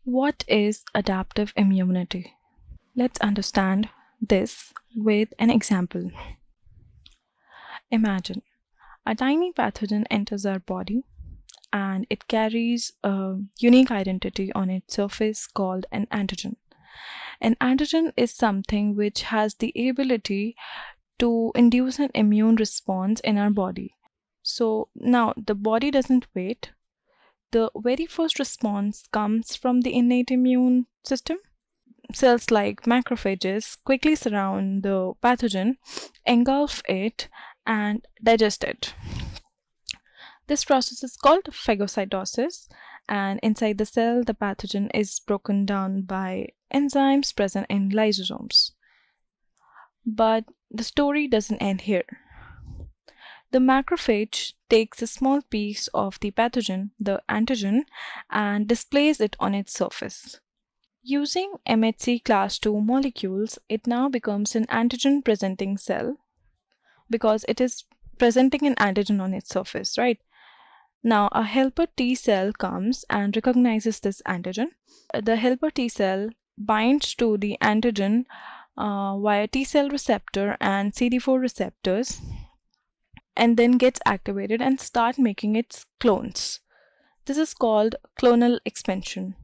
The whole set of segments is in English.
What is adaptive immunity? Let's understand this with an example. Imagine a tiny pathogen enters our body and it carries a unique identity on its surface called an antigen. An antigen is something which has the ability to induce an immune response in our body. So now the body doesn't wait. The very first response comes from the innate immune system. Cells like macrophages quickly surround the pathogen, engulf it, and digest it. This process is called phagocytosis, and inside the cell, the pathogen is broken down by enzymes present in lysosomes. But the story doesn't end here. The macrophage takes a small piece of the pathogen, the antigen, and displays it on its surface. Using MHC class II molecules, it now becomes an antigen-presenting cell because it is presenting an antigen on its surface, right? Now, a helper T cell comes and recognizes this antigen. The helper T cell binds to the antigen via T cell receptor and CD4 receptors, and then gets activated and start making its clones. This is called clonal expansion.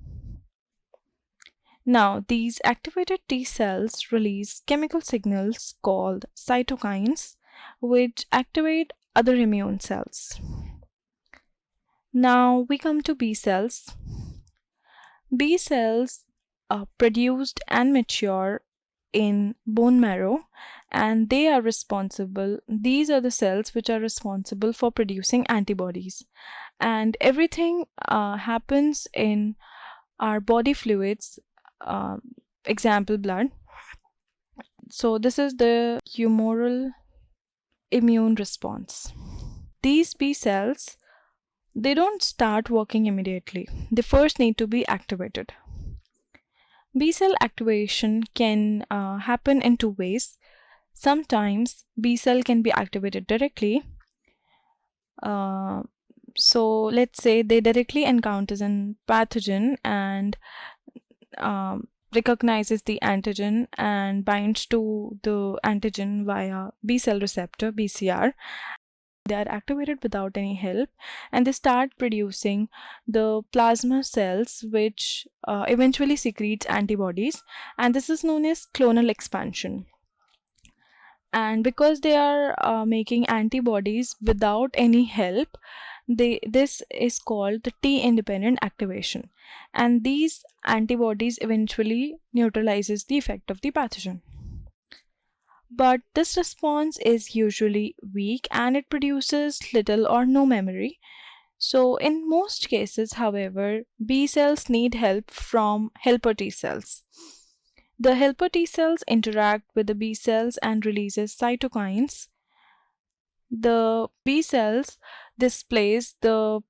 Now, these activated T cells release chemical signals called cytokines, which activate other immune cells. Now we come to B cells. B cells are produced and mature in bone marrow, and these are the cells which are responsible for producing antibodies. And everything happens in our body fluids, example blood. So this is the humoral immune response. These B cells, they don't start working immediately. They first need to be activated. B cell activation can happen in two ways. Sometimes B cell can be activated directly. So let's say they directly encounters a pathogen and recognizes the antigen and binds to the antigen via B cell receptor, BCR. They are activated without any help, and they start producing the plasma cells, which eventually secretes antibodies, and this is known as clonal expansion. And because they are making antibodies without any help, this is called the T-independent activation, and these antibodies eventually neutralizes the effect of the pathogen. But this response is usually weak and it produces little or no memory. So in most cases, however, B cells need help from helper T cells. The helper T cells interact with the B cells and releases cytokines. The B cells displays the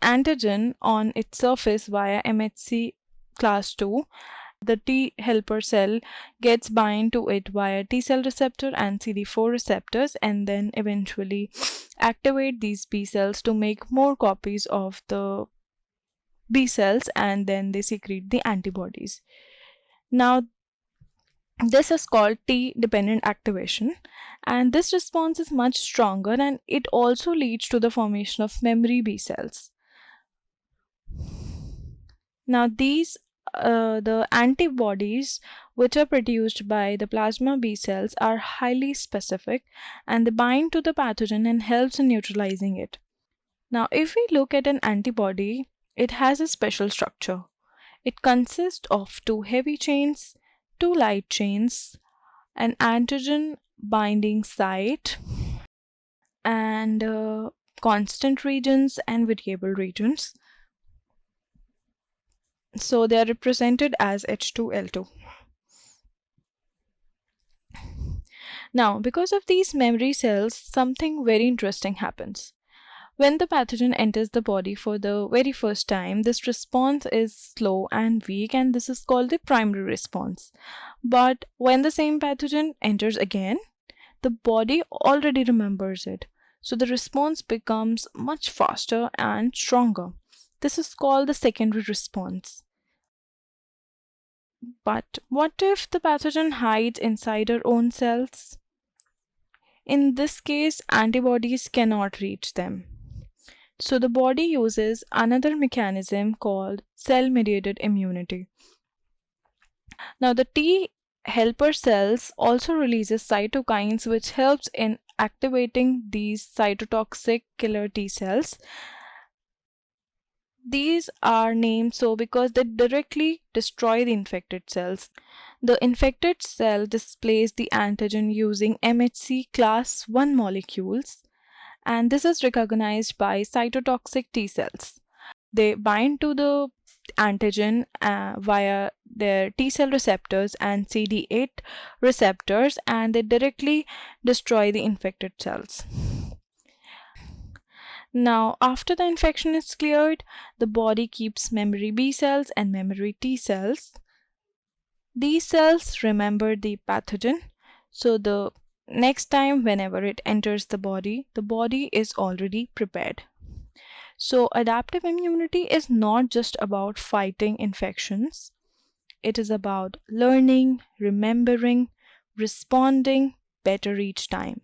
antigen on its surface via MHC class II. The T helper cell gets bind to it via T cell receptor and CD4 receptors, and then eventually activate these B cells to make more copies of the B cells, and then they secrete the antibodies. Now, this is called T-dependent activation, and this response is much stronger, and it also leads to the formation of memory B cells. Now, the antibodies which are produced by the plasma B cells are highly specific, and they bind to the pathogen and helps in neutralizing it. Now, if we look at an antibody, it has a special structure. It consists of two heavy chains, two light chains, an antigen binding site, and constant regions and variable regions. So they are represented as H2L2. Now, because of these memory cells, something very interesting happens. When the pathogen enters the body for the very first time, this response is slow and weak, and this is called the primary response. But when the same pathogen enters again, the body already remembers it. So the response becomes much faster and stronger. This is called the secondary response. But what if the pathogen hides inside our own cells? In this case, antibodies cannot reach them. So the body uses another mechanism called cell-mediated immunity. Now the T helper cells also releases cytokines which helps in activating these cytotoxic killer T cells. These are named so because they directly destroy the infected cells. The infected cell displays the antigen using MHC class I molecules, and this is recognized by cytotoxic T cells. They bind to the antigen via their T cell receptors and CD8 receptors, and they directly destroy the infected cells. Now, after the infection is cleared, the body keeps memory B cells and memory T cells. These cells remember the pathogen, so the next time whenever it enters the body is already prepared. So adaptive immunity is not just about fighting infections. It is about learning, remembering, responding better each time.